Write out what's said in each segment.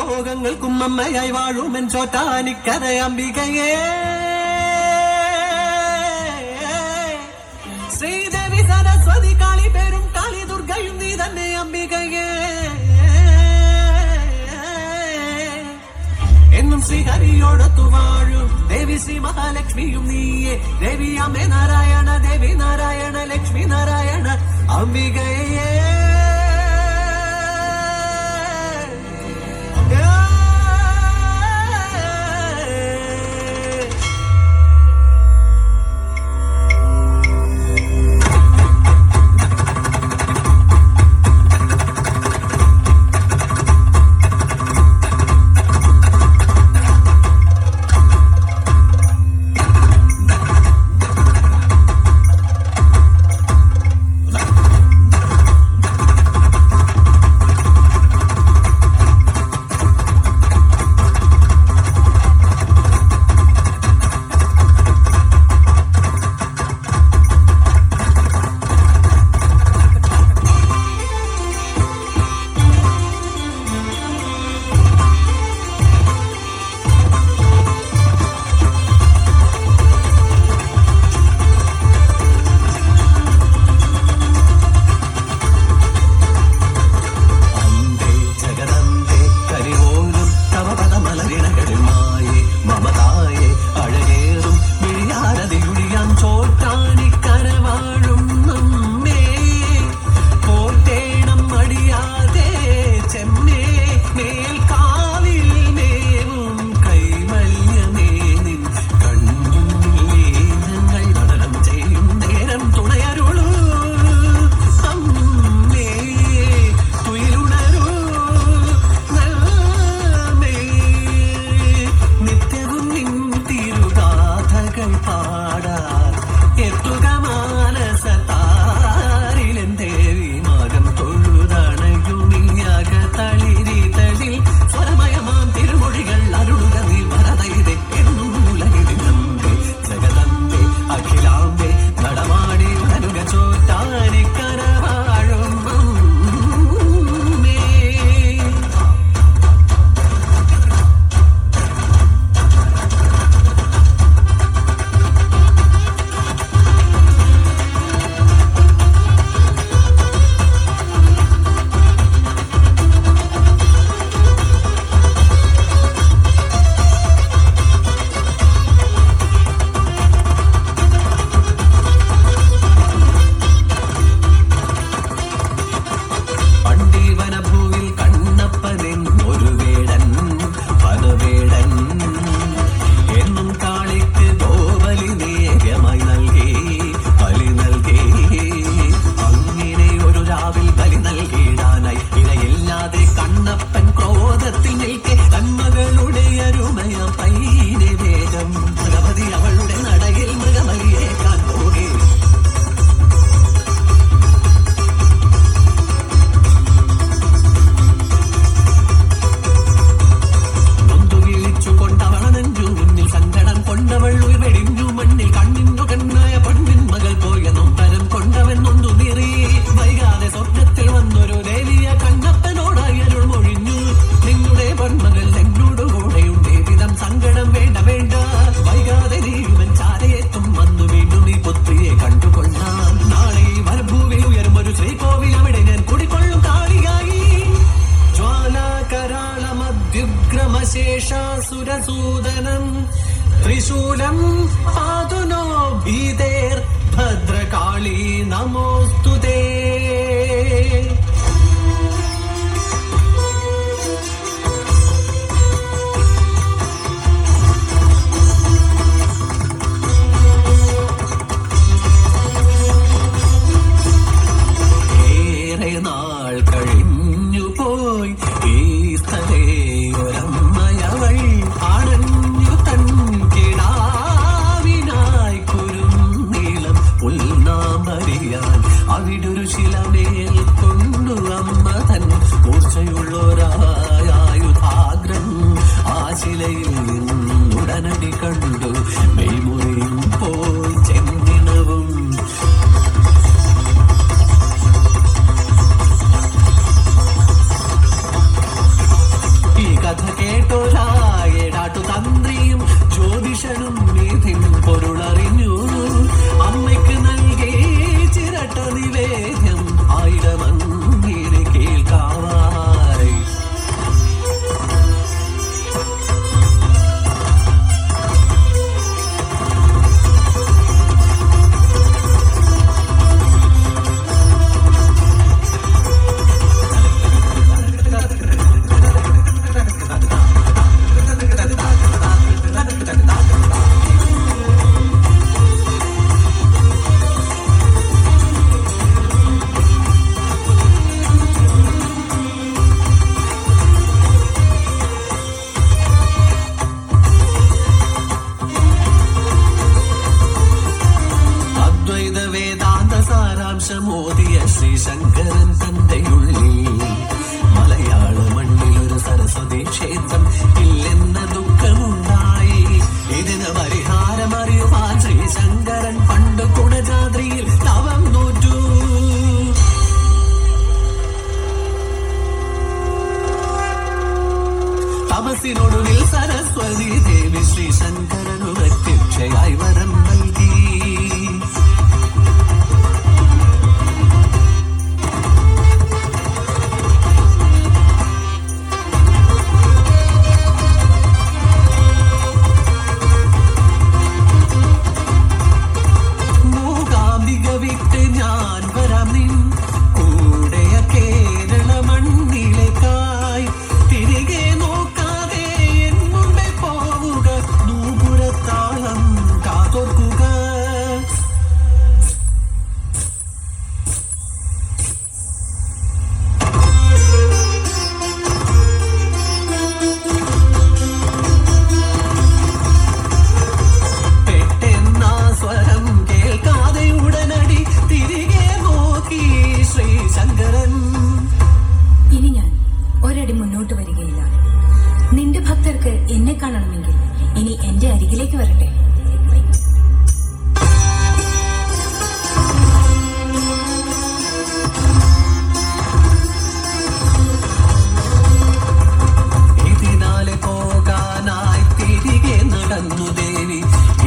ലോകങ്ങൾക്കും അമ്മയായി വാഴുമെൻ ചോറ്റാനിക്കര അംബികയേ. ശ്രീദേവി സരസ്വതി കാളി പേരും കാളി ദുർഗയും നീ തന്നെ അംബികയേ. എന്നും ശ്രീഹരിയോടൊത്തു വാഴും ദേവി ശ്രീ മഹാലക്ഷ്മിയും നീയേ. ദേവി അമ്മേ നാരായണ, ദേവി നാരായണ, ലക്ഷ്മി നാരായണ അംബികയേ. ശേഷാസുരസൂദനം ത്രിശൂലം പാതുനോ ഭീതേർ ഭദ്രകാളി നമോസ്തുതേ. ഏറെ നാൾ കഴിഞ്ഞു പോയി ഈ സ്ഥലേ ഒരമ്മയവൾ അണഞ്ഞു തൻ കിടാവിനായി കുരുന്നീളം പുൽനാമറിയാൻ അവിടൊരു തപസ്സിനൊടുവിൽ സരസ്വതി ദേവി ശ്രീ ശങ്കരനു പ്രത്യക്ഷയായി വരം നൽകി. ഇനി ഞാൻ ഒരടി മുന്നോട്ട് വരികയില്ല. നിന്റെ ഭക്തർക്ക് എന്നെ കാണണമെങ്കിൽ ഇനി എന്റെ അരികിലേക്ക് വരട്ടെ. ഇതിനാലെ പോകാനായി തിരികെ നടന്നു ദേവി.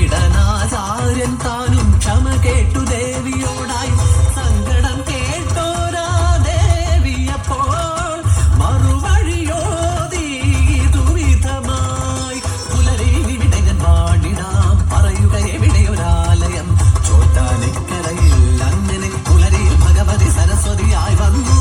ഇടനാചാര്യൻ താനും ക്ഷമ കേട്ടു ദേവിയോടായി. സങ്കടം കേട്ടോരാ ദേവിയപ്പോൾ മറുവഴിയോതി ദുരിതമായി. പുലരിവിടെ ഞാൻ വാണിടാം, പറയുക എവിടെയൊരാലയം. ചോറ്റാനിക്കരയിൽ അങ്ങനെ പുലരിയിൽ ഭഗവതി സരസ്വതിയായി വന്നു.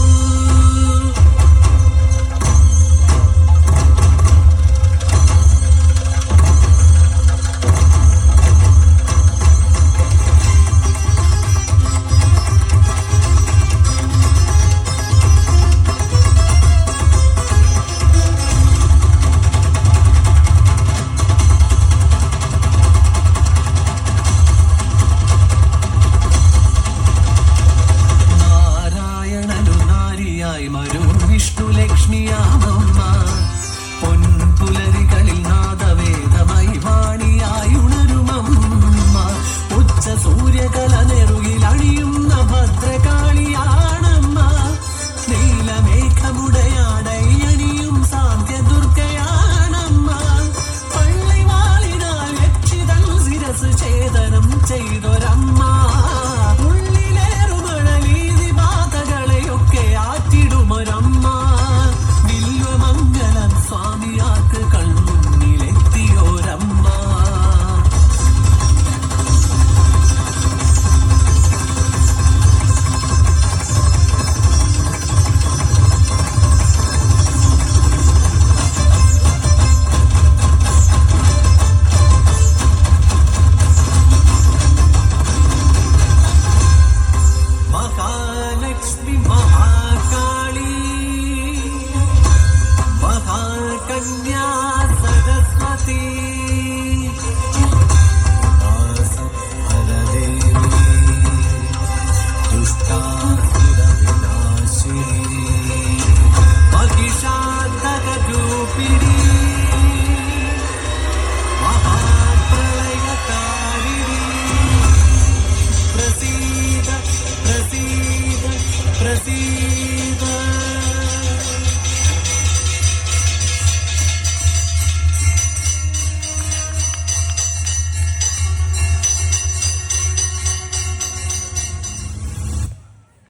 വിഷ്ണു ലക്ഷ്മിയാമമ്മ പൊൻപുലരികളിൽ നാദവേദമായി വാണിയായി ഉണരുമമ്മ. ഉച്ച സൂര്യകല നെറുകിൽ അണിയുന്ന ഭദ്രകാളിയാണമ്മ. നീലമേഘമുടയാടൈ അണിയും സാന്ധ്യ ദുർഗയാണമ്മ. പള്ളിവാളിനാൽ ലക്ഷിതൻ ശിരസ് ഛേദനം ചെയ്തൊരമ്മ. ൊരമ്മ വില്വമംഗലം സ്വാമിയാക്ക് കൺമുന്നിലെത്തിയോരമ്മ. മഹാലക്ഷ്മി മഹാകാളി മഹാകന്യാ സരസ്വതി